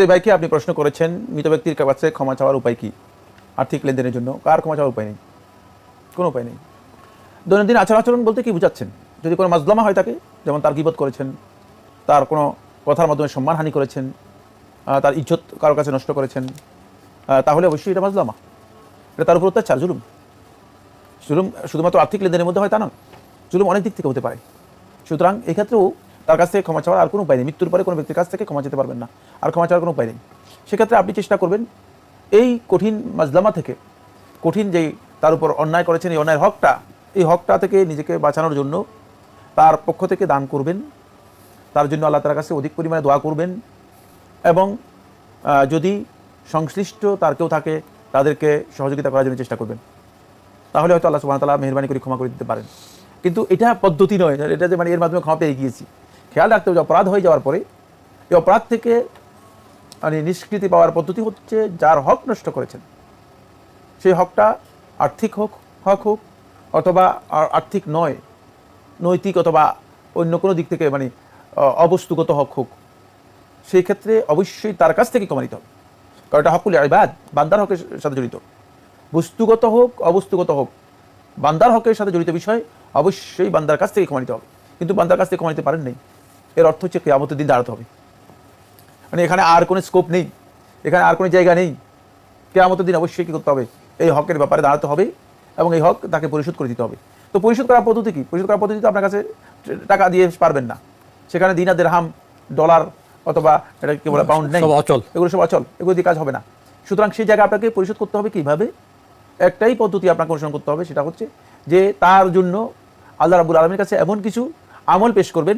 ভাইকে আপনি প্রশ্ন করেছেন মৃত ব্যক্তির কাছে ক্ষমা চাওয়ার উপায় কি? আর্থিক লেনদেনের জন্য কার ক্ষমা চাওয়ার উপায় নেই, কোনো উপায় নেই। দৈনন্দিন আচরণ বলতে কি বুঝাচ্ছেন? যদি কোনো মাজলামা হয় থাকে, যেমন তার গীবত করেছেন, তার কোনো কথার মাধ্যমে সম্মানহানি করেছেন, তার ইজ্জত কারোর কাছে নষ্ট করেছেন, তাহলে অবশ্যই এটা মাজলামা, এটা তার উপর অত্যাচার, জুলুম। জুলুম শুধুমাত্র আর্থিক লেনদেনের মধ্যে হয় তা নয়, জুলুম অনেক দিক থেকে হতে পারে। সুতরাং এক্ষেত্রেও তার কাছ থেকে ক্ষমা চাওয়ার আর কোনো উপায় নেই। মৃত্যুর পরে কোনো ব্যক্তির কাছ থেকে ক্ষমা যেতে পারবেন না, আর ক্ষমা চাওয়ার কোনো উপায় নেই। সেক্ষেত্রে আপনি চেষ্টা করবেন এই কঠিন মাজলামা থেকে, কঠিন যেই তার উপর অন্যায় করেছেন, এই অন্যায়ের এই হকটা থেকে নিজেকে বাঁচানোর জন্য তার পক্ষ থেকে দান করবেন, তার জন্য আল্লাহ তাআলার কাছে অধিক পরিমাণে দোয়া করবেন, এবং যদি সংশ্লিষ্ট তার কেউ থাকে তাদেরকে সহযোগিতা করার জন্য চেষ্টা করবেন। তাহলে হয়তো আল্লাহ সুবহানাহু ওয়া তাআলা মেহেরবানি করে ক্ষমা করে দিতে পারেন। কিন্তু এটা পদ্ধতি নয়, এটা যে মানে এর মাধ্যমে ক্ষমা পেয়ে গিয়েছি। খেয়াল রাখতে হবে, অপরাধ হয়ে যাওয়ার পরে এই অপরাধ থেকে মানে নিষ্কৃতি পাওয়ার পদ্ধতি হচ্ছে যার হক নষ্ট করেছেন সেই হকটা আর্থিক হক হোক, অথবা আর্থিক নয়, নৈতিক অথবা অন্য কোনো দিক থেকে মানে অবস্তুগত হক হোক, সেই ক্ষেত্রে অবশ্যই তার কাছ থেকে ক্ষমা নিতে হবে। কারণ এটা হকুল ইবাদ, বান্দার হকের সাথে জড়িত। বস্তুগত হোক অবস্তুগত হোক, বান্দার হকের সাথে জড়িত বিষয়, অবশ্যই বান্দার কাছ থেকে ক্ষমা নিতে হবে। কিন্তু বান্দার কাছ থেকে ক্ষমা নিতে পারেন নাই, এর অর্থ হচ্ছে কিয়ামতের দিন দাঁড়াতে হবে। মানে এখানে আর কোনো স্কোপ নেই, এখানে আর কোনো জায়গা নেই। কিয়ামতের দিন অবশ্যই কী করতে হবে? এই হকের ব্যাপারে দাঁড়াতে হবে এবং এই হক তাকে পরিশোধ করে দিতে হবে। তো পরিশোধ করার পদ্ধতি কি? পরিশোধ করার পদ্ধতি তো আপনার কাছে টাকা দিয়ে পারবেন না, সেখানে দিনার দিরহাম, ডলার অথবা এটা কি বলে পাউন্ড নেই, এগুলো সব অচল, এগুলো দিয়ে কাজ হবে না। সুতরাং সেই জায়গায় আপনাকে পরিশোধ করতে হবে কীভাবে? একটাই পদ্ধতি আপনাকে অনুসরণ করতে হবে, সেটা হচ্ছে যে তার জন্য আল্লাহ রাব্বুল আলামিনের কাছে এমন কিছু আমল পেশ করবেন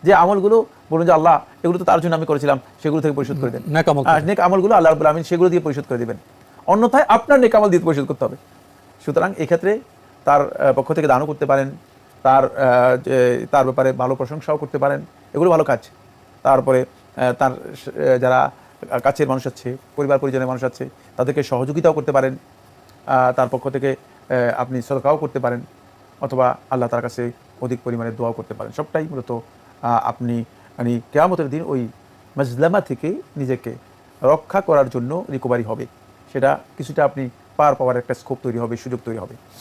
যে আমলগুলো বলুন যে আল্লাহ এগুলো তো তার জন্য আমি করেছিলাম, সেগুলো থেকে পরিশোধ করে দেন। নেক আমলগুলো আল্লাহ রাব্বুল আলামিন সেগুলো দিয়ে পরিশোধ করে দেবেন, অন্যথায় আপনার নেক আমল দিয়ে পরিশোধ করতে হবে। সুতরাং এক্ষেত্রে তার পক্ষ থেকে দানও করতে পারেন, তার ব্যাপারে ভালো প্রশংসাও করতে পারেন, এগুলো ভালো কাজ। তারপরে তার যারা কাছের মানুষ আছে, পরিবার পরিজনের মানুষ আছে, তাদেরকে সহযোগিতাও করতে পারেন, তার পক্ষ থেকে আপনি সদকাও করতে পারেন, অথবা আল্লাহ তার কাছে অধিক পরিমাণে দোয়াও করতে পারেন। সবটাই মূলত আপনি মানে কিয়ামতের দিন ওই মাজলামা থেকে নিজেকে রক্ষা করার জন্য রিকভারি হবে, সেটা কিছুটা আপনি পার পাওয়ার একটা স্কোপ তৈরি হবে, সুযোগ তৈরি হবে।